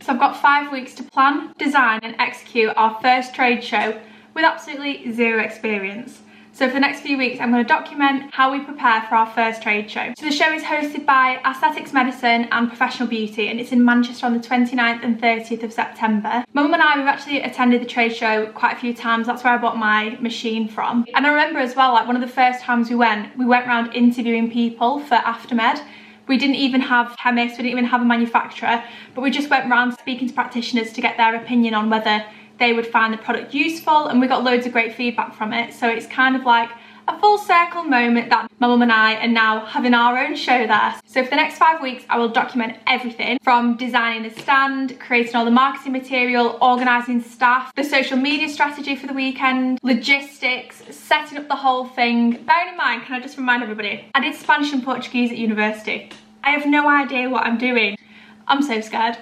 So I've got 5 weeks to plan, design and execute our first trade show with absolutely zero experience. So for the next few weeks, I'm going to document how we prepare for our first trade show. So the show is hosted by Aesthetics Medicine and Professional Beauty, and it's in Manchester on the 29th and 30th of September. My mum and I, we've actually attended the trade show quite a few times. That's where I bought my machine from. And I remember as well, like one of the first times we went around interviewing people for Aftermed. We didn't even have chemists, we didn't even have a manufacturer, but we just went around speaking to practitioners to get their opinion on whether they would find the product useful, and we got loads of great feedback from it. So it's kind of like a full circle moment that my mum and I are now having our own show there. So for the next 5 weeks, I will document everything from designing the stand, creating all the marketing material, organising staff, the social media strategy for the weekend, logistics, setting up the whole thing. Bearing in mind, can I just remind everybody, I did Spanish and Portuguese at university. I have no idea what I'm doing. I'm so scared.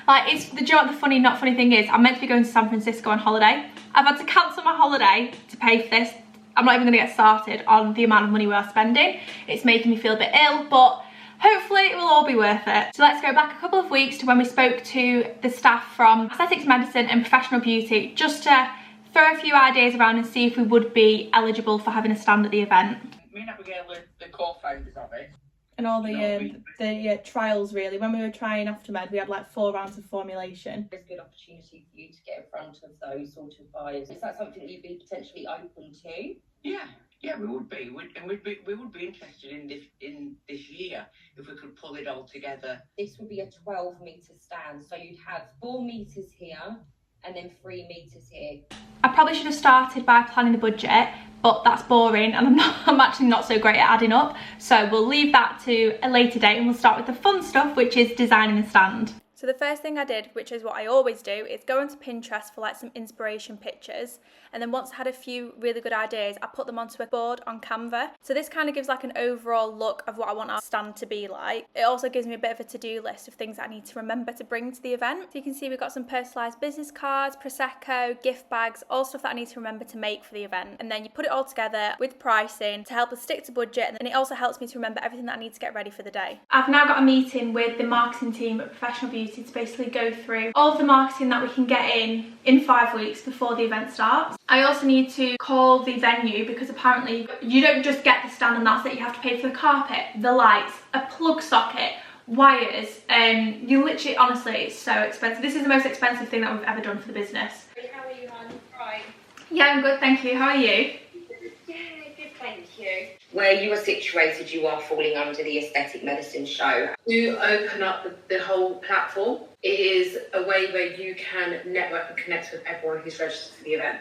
Like, it's the joke, the funny, not funny thing is, I'm meant to be going to San Francisco on holiday. I've had to cancel my holiday to pay for this. I'm not even gonna get started on the amount of money we are spending. It's making me feel a bit ill, but hopefully it will all be worth it. So let's go back a couple of weeks to when we spoke to the staff from Aesthetics Medicine and Professional Beauty, just to throw a few ideas around and see if we would be eligible for having a stand at the event. Me and Abigail are the co-founders of it. And all the trials, really. When we were trying Aftermed, we had like 4 rounds of formulation. There's a good opportunity for you to get in front of those sort of buyers. Is that something that you'd be potentially open to? Yeah, we would be. We would be interested in this year if we could pull it all together. This would be a 12-metre stand, so you'd have 4 metres here and then 3 metres here. I probably should have started by planning the budget, but that's boring and I'm actually not so great at adding up. So we'll leave that to a later date and we'll start with the fun stuff, which is designing the stand. So the first thing I did, which is what I always do, is go onto Pinterest for like some inspiration pictures. And then once I had a few really good ideas, I put them onto a board on Canva. So this kind of gives like an overall look of what I want our stand to be like. It also gives me a bit of a to-do list of things that I need to remember to bring to the event. So you can see we've got some personalised business cards, Prosecco, gift bags, all stuff that I need to remember to make for the event. And then you put it all together with pricing to help us stick to budget. And then it also helps me to remember everything that I need to get ready for the day. I've now got a meeting with the marketing team at Professional Beauty to basically go through all of the marketing that we can get in 5 weeks before the event starts. I also need to call the venue because apparently you don't just get the stand and that's it. You have to pay for the carpet, the lights, a plug socket, wires, and you literally, honestly, it's so expensive. This is the most expensive thing that we've ever done for the business. How are you, hon? Right. Yeah, I'm good, thank you. How are you? Yeah, good, thank you. Where you are situated, you are falling under the Aesthetic Medicine show. To open up the whole platform, it is a way where you can network and connect with everyone who's registered for the event.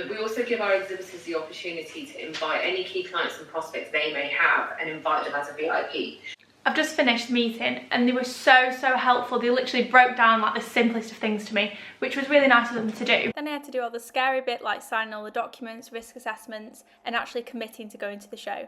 We also give our exhibitors the opportunity to invite any key clients and prospects they may have and invite them as a VIP. I've just finished the meeting and they were so helpful. They literally broke down like the simplest of things to me, which was really nice of them to do. Then I had to do all the scary bit like signing all the documents, risk assessments, and actually committing to going to the show.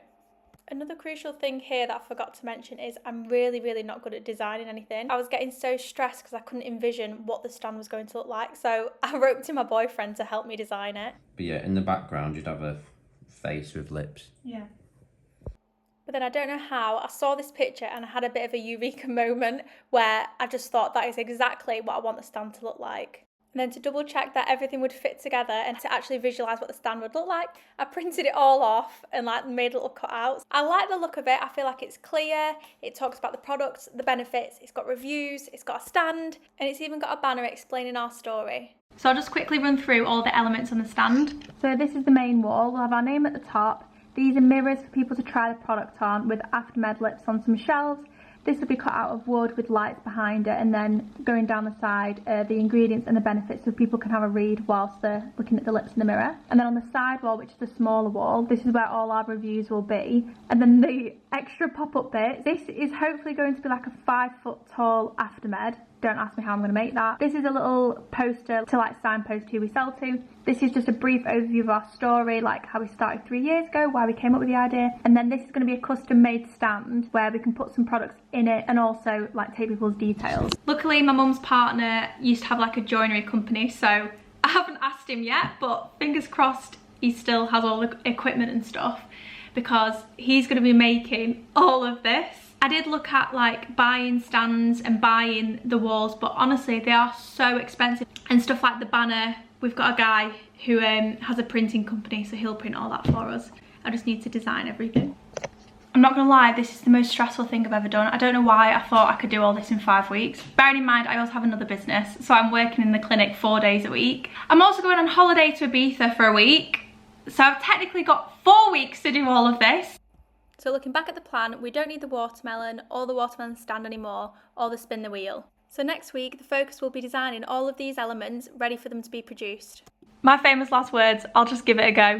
Another crucial thing here that I forgot to mention is I'm really not good at designing anything. I was getting so stressed because I couldn't envision what the stand was going to look like, so I wrote to my boyfriend to help me design it. But yeah, in the background you'd have a face with lips. Yeah. But then I don't know how, I saw this picture and I had a bit of a eureka moment where I just thought that is exactly what I want the stand to look like. And then to double check that everything would fit together and to actually visualise what the stand would look like, I printed it all off and like made little cutouts. I like the look of it. I feel like it's clear, it talks about the products, the benefits, it's got reviews, it's got a stand, and it's even got a banner explaining our story. So I'll just quickly run through all the elements on the stand. So this is the main wall, we'll have our name at the top. These are mirrors for people to try the product on with Aftermed lips on some shelves. This will be cut out of wood with lights behind it, and then going down the side, the ingredients and the benefits so people can have a read whilst they're looking at the lips in the mirror. And then on the side wall, which is the smaller wall, this is where all our reviews will be. And then the extra pop-up bit, this is hopefully going to be like a 5-foot tall Aftermed. Don't ask me how I'm going to make that. This is a little poster to like signpost who we sell to. This is just a brief overview of our story, like how we started 3 years ago, why we came up with the idea. And then this is going to be a custom made stand where we can put some products in it and also like take people's details. Luckily my mum's partner used to have like a joinery company, so I haven't asked him yet, but fingers crossed he still has all the equipment and stuff because he's going to be making all of this. I did look at like buying stands and buying the walls, but honestly they are so expensive. And stuff like the banner, we've got a guy who has a printing company, so he'll print all that for us. I just need to design everything. I'm not gonna lie, this is the most stressful thing I've ever done. I don't know why I thought I could do all this in 5 weeks. Bearing in mind, I also have another business, so I'm working in the clinic 4 days a week. I'm also going on holiday to Ibiza for a week, so I've technically got 4 weeks to do all of this. So looking back at the plan, we don't need the watermelon or the watermelon stand anymore, or the spin the wheel. So next week, the focus will be designing all of these elements ready for them to be produced. My famous last words, I'll just give it a go.